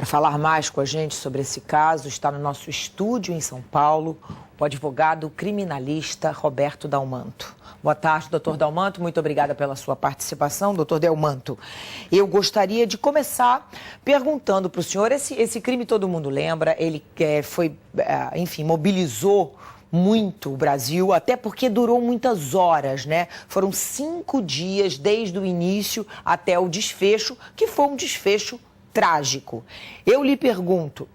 Para falar mais com a gente sobre esse caso, está no nosso estúdio em São Paulo o advogado criminalista Roberto Dalmanto. Boa tarde, doutor Dalmanto. Muito obrigada pela sua participação. Doutor Dalmanto, eu gostaria de começar perguntando para o senhor, esse crime todo mundo lembra, ele mobilizou muito o Brasil, até porque durou muitas horas, né? Foram 5 dias desde o início até o desfecho, que foi um desfecho trágico. Eu lhe pergunto,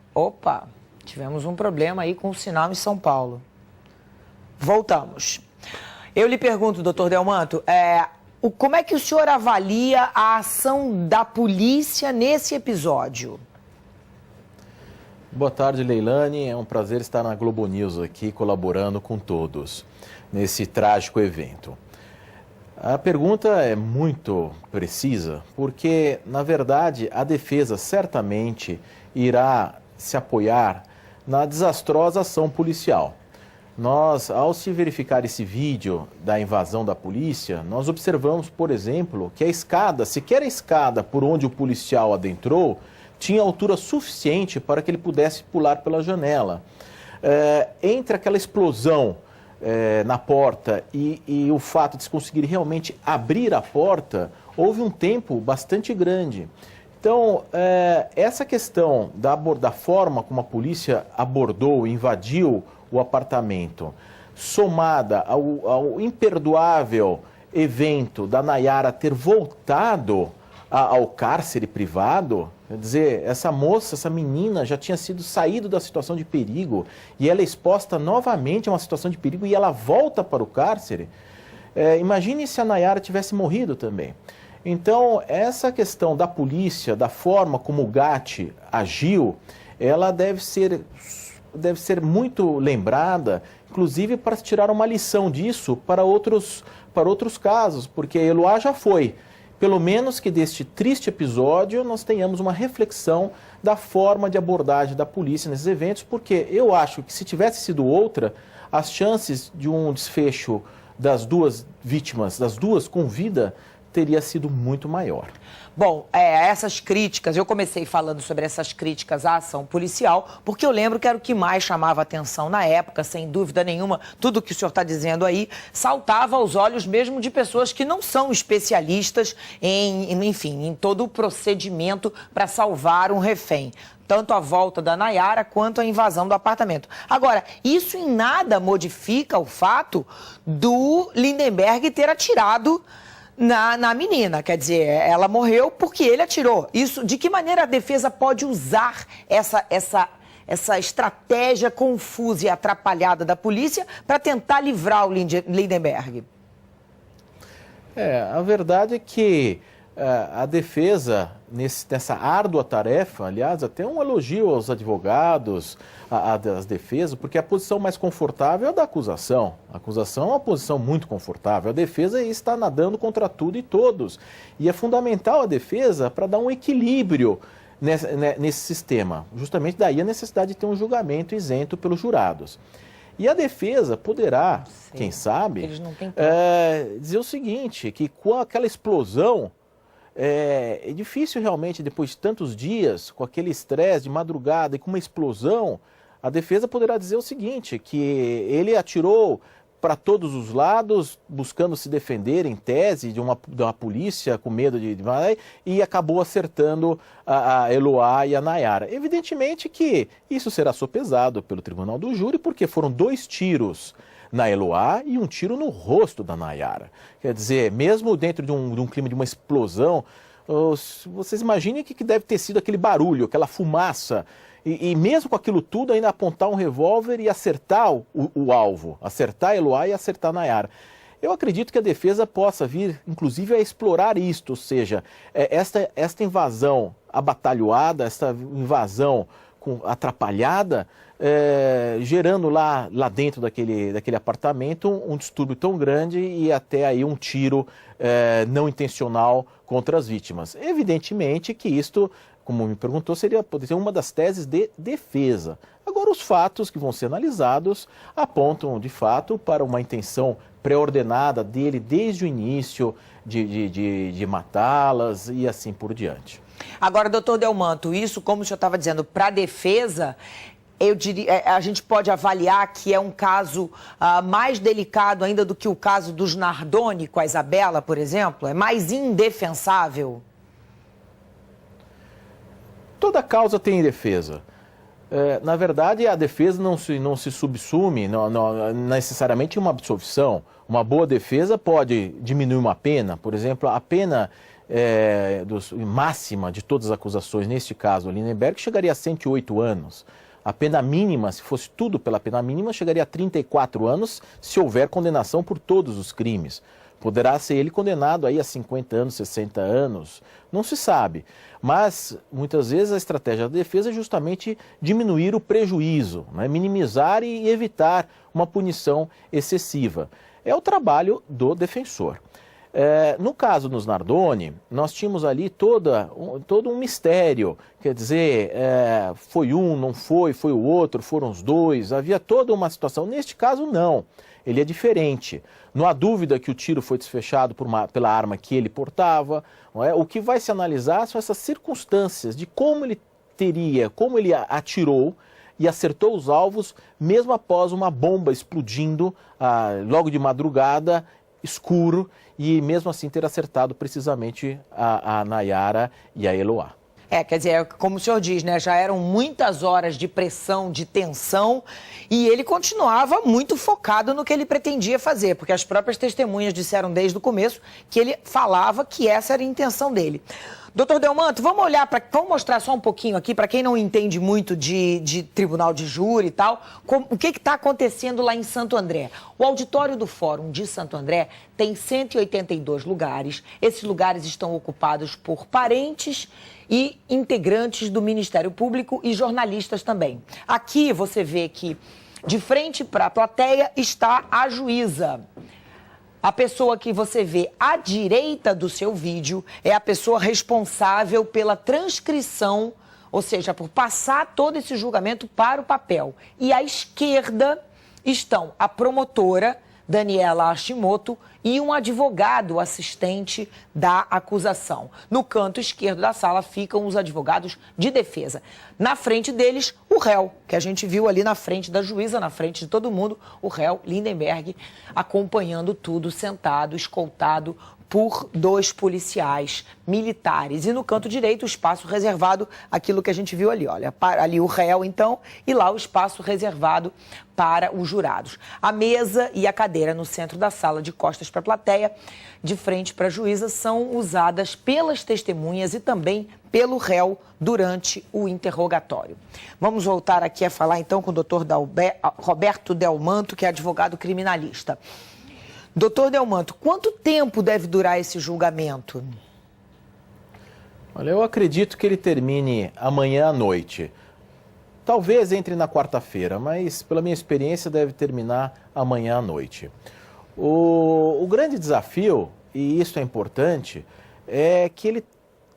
tivemos um problema aí com o sinal em São Paulo. Voltamos. Eu lhe pergunto, doutor Dalmanto, como é que o senhor avalia a ação da polícia nesse episódio? Boa tarde, Leilane. É um prazer estar na Globo News aqui, colaborando com todos nesse trágico evento. A pergunta é muito precisa, porque, na verdade, a defesa certamente irá se apoiar na desastrosa ação policial. Nós, ao se verificar esse vídeo da invasão da polícia, nós observamos, por exemplo, que a escada, sequer a escada por onde o policial adentrou, tinha altura suficiente para que ele pudesse pular pela janela. Entre aquela explosão na porta e o fato de se conseguir realmente abrir a porta, houve um tempo bastante grande. Então, essa questão da forma como a polícia abordou, invadiu o apartamento, somada ao imperdoável evento da Nayara ter voltado ao cárcere privado, quer dizer, essa moça, essa menina já tinha saído da situação de perigo e ela é exposta novamente a uma situação de perigo e ela volta para o cárcere. Imagine se a Nayara tivesse morrido também. Então, essa questão da polícia, da forma como o GAT agiu, ela deve ser muito lembrada, inclusive para tirar uma lição disso para outros casos, porque a Eloá já foi. Pelo menos que deste triste episódio nós tenhamos uma reflexão da forma de abordagem da polícia nesses eventos, porque eu acho que se tivesse sido outra, as chances de um desfecho das duas vítimas, das duas com vida, teria sido muito maior. Bom, essas críticas, eu comecei falando sobre essas críticas à ação policial, porque eu lembro que era o que mais chamava atenção na época, sem dúvida nenhuma, tudo que o senhor está dizendo aí, saltava aos olhos mesmo de pessoas que não são especialistas em todo o procedimento para salvar um refém. Tanto a volta da Nayara quanto a invasão do apartamento. Agora, isso em nada modifica o fato do Lindenberg ter atirado na menina, quer dizer, ela morreu porque ele atirou. Isso, de que maneira a defesa pode usar essa estratégia confusa e atrapalhada da polícia para tentar livrar o Lindenberg? A verdade é que a defesa, nessa árdua tarefa, aliás, até um elogio aos advogados, às defesas, porque a posição mais confortável é a da acusação. A acusação é uma posição muito confortável. A defesa está nadando contra tudo e todos. E é fundamental a defesa para dar um equilíbrio nesse sistema. Justamente daí a necessidade de ter um julgamento isento pelos jurados. E a defesa poderá, quem sabe, dizer o seguinte, que com aquela explosão, é difícil realmente, depois de tantos dias, com aquele estresse de madrugada e com uma explosão, a defesa poderá dizer o seguinte, que ele atirou para todos os lados, buscando se defender em tese de uma polícia com medo e acabou acertando a Eloá e a Nayara. Evidentemente que isso será sopesado pelo tribunal do júri, porque foram 2 tiros na Eloá e um tiro no rosto da Nayara. Quer dizer, mesmo dentro de um clima de uma explosão, vocês imaginem o que deve ter sido aquele barulho, aquela fumaça, e mesmo com aquilo tudo ainda apontar um revólver e acertar o alvo, acertar a Eloá e acertar a Nayara. Eu acredito que a defesa possa vir, inclusive, a explorar isto, ou seja, esta invasão abatalhoada, esta invasão atrapalhada, gerando lá dentro daquele apartamento um distúrbio tão grande e até aí um tiro não intencional contra as vítimas. Evidentemente que isto, como me perguntou, poderia ser uma das teses de defesa. Agora, os fatos que vão ser analisados apontam, de fato, para uma intenção pré-ordenada dele desde o início de matá-las e assim por diante. Agora, doutor Delmanto, isso, como o senhor estava dizendo, para a defesa, eu diria, a gente pode avaliar que é um caso mais delicado ainda do que o caso dos Nardoni com a Isabela, por exemplo? É mais indefensável? Toda causa tem defesa. Na verdade, a defesa não se subsume não necessariamente em uma absolvição. Uma boa defesa pode diminuir uma pena. Por exemplo, a pena máxima de todas as acusações, neste caso, a Lindenberg, chegaria a 108 anos. A pena mínima, se fosse tudo pela pena mínima, chegaria a 34 anos se houver condenação por todos os crimes. Poderá ser ele condenado aí a 50 anos, 60 anos, não se sabe. Mas, muitas vezes, a estratégia da defesa é justamente diminuir o prejuízo, né? Minimizar e evitar uma punição excessiva. É o trabalho do defensor. No caso dos Nardoni, nós tínhamos ali todo um mistério, quer dizer, foi um, não foi o outro, foram os dois, havia toda uma situação. Neste caso, não, ele é diferente. Não há dúvida que o tiro foi desfechado pela arma que ele portava, não é? O que vai se analisar são essas circunstâncias de como ele atirou e acertou os alvos, mesmo após uma bomba explodindo logo de madrugada, escuro, e mesmo assim ter acertado precisamente a Nayara e a Eloá. Quer dizer, como o senhor diz, né, já eram muitas horas de pressão, de tensão, e ele continuava muito focado no que ele pretendia fazer, porque as próprias testemunhas disseram desde o começo que ele falava que essa era a intenção dele. Doutor Delmanto, vamos mostrar só um pouquinho aqui, para quem não entende muito de tribunal de júri e tal, o que está acontecendo lá em Santo André. O auditório do Fórum de Santo André tem 182 lugares. Esses lugares estão ocupados por parentes e integrantes do Ministério Público e jornalistas também. Aqui você vê que, de frente para a plateia, está a juíza. A pessoa que você vê à direita do seu vídeo é a pessoa responsável pela transcrição, ou seja, por passar todo esse julgamento para o papel. E à esquerda estão a promotora, Daniela Hashimoto, e um advogado assistente da acusação. No canto esquerdo da sala ficam os advogados de defesa. Na frente deles, o réu, que a gente viu ali na frente da juíza, na frente de todo mundo, o réu Lindenberg, acompanhando tudo, sentado, escoltado por 2 policiais militares. E no canto direito, o espaço reservado, aquilo que a gente viu ali, olha, ali o réu, então, e lá o espaço reservado para os jurados. A mesa e a cadeira no centro da sala, de costas para a plateia, de frente para a juíza, são usadas pelas testemunhas e também pelo réu durante o interrogatório. Vamos voltar aqui a falar, então, com o doutor Roberto Delmanto, que é advogado criminalista. Doutor Delmanto, quanto tempo deve durar esse julgamento? Olha, eu acredito que ele termine amanhã à noite. Talvez entre na quarta-feira, mas pela minha experiência deve terminar amanhã à noite. O grande desafio, e isso é importante, é que ele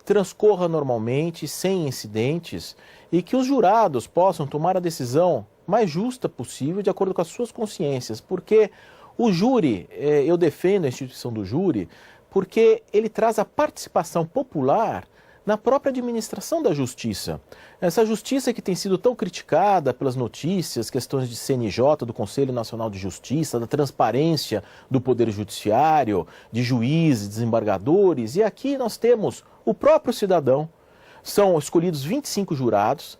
transcorra normalmente, sem incidentes, e que os jurados possam tomar a decisão mais justa possível, de acordo com as suas consciências, porque o júri, eu defendo a instituição do júri, porque ele traz a participação popular na própria administração da justiça. Essa justiça que tem sido tão criticada pelas notícias, questões de CNJ, do Conselho Nacional de Justiça, da transparência do Poder Judiciário, de juízes, desembargadores, e aqui nós temos o próprio cidadão. São escolhidos 25 jurados,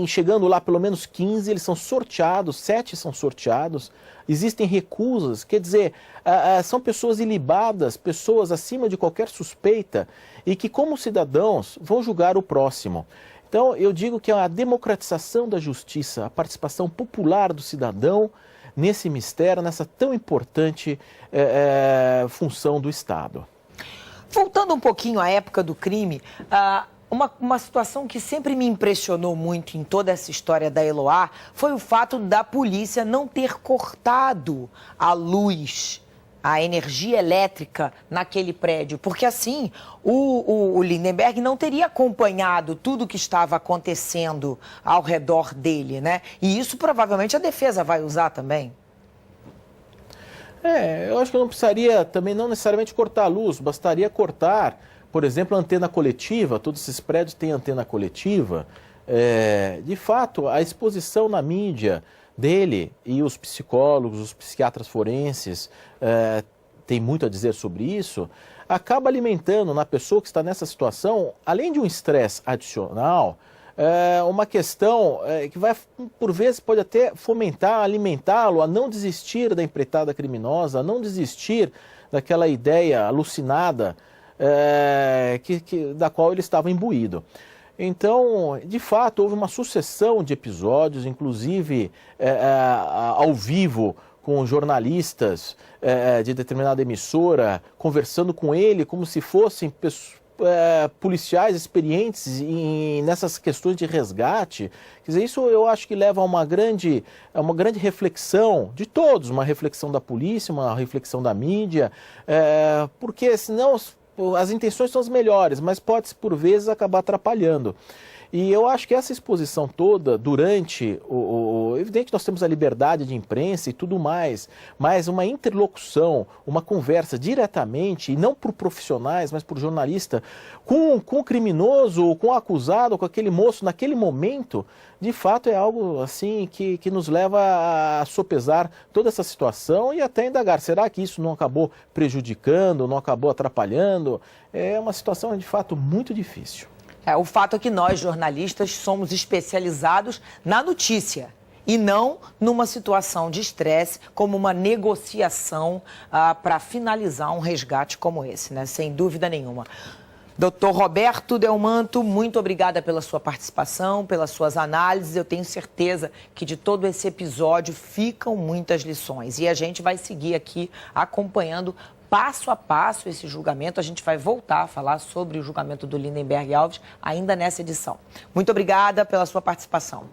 chegando lá pelo menos 15, eles são sorteados, 7 são sorteados, existem recusas, quer dizer, são pessoas ilibadas, pessoas acima de qualquer suspeita e que, como cidadãos, vão julgar o próximo. Então, eu digo que a democratização da justiça, a participação popular do cidadão nesse mistério, nessa tão importante função do Estado. Voltando um pouquinho à época do crime, uma situação que sempre me impressionou muito em toda essa história da Eloá foi o fato da polícia não ter cortado a luz, a energia elétrica naquele prédio, porque assim o Lindenberg não teria acompanhado tudo o que estava acontecendo ao redor dele, né? E isso provavelmente a defesa vai usar também. Eu acho que não precisaria também não necessariamente cortar a luz, bastaria cortar, por exemplo, a antena coletiva, todos esses prédios têm antena coletiva. De fato, a exposição na mídia dele e os psicólogos, os psiquiatras forenses têm muito a dizer sobre isso, acaba alimentando na pessoa que está nessa situação, além de um estresse adicional, uma questão que vai, por vezes, pode até fomentar, alimentá-lo a não desistir da empreitada criminosa, a não desistir daquela ideia alucinada da qual ele estava imbuído. Então, de fato, houve uma sucessão de episódios, inclusive ao vivo, com jornalistas de determinada emissora, conversando com ele como se fossem policiais experientes nessas questões de resgate. Quer dizer, isso eu acho que leva a uma grande reflexão de todos, uma reflexão da polícia, uma reflexão da mídia, porque senão as intenções são as melhores, mas pode, por vezes, acabar atrapalhando. E eu acho que essa exposição toda, durante evidente que nós temos a liberdade de imprensa e tudo mais, mas uma interlocução, uma conversa diretamente, e não por profissionais, mas por jornalista, com o criminoso, com o acusado, com aquele moço naquele momento, de fato é algo assim que nos leva a sopesar toda essa situação e até indagar, será que isso não acabou prejudicando, não acabou atrapalhando? É uma situação de fato muito difícil. O fato é que nós, jornalistas, somos especializados na notícia e não numa situação de estresse, como uma negociação para finalizar um resgate como esse, né? Sem dúvida nenhuma. Doutor Roberto Delmanto, muito obrigada pela sua participação, pelas suas análises. Eu tenho certeza que de todo esse episódio ficam muitas lições. E a gente vai seguir aqui acompanhando passo a passo esse julgamento. A gente vai voltar a falar sobre o julgamento do Lindenberg Alves ainda nessa edição. Muito obrigada pela sua participação.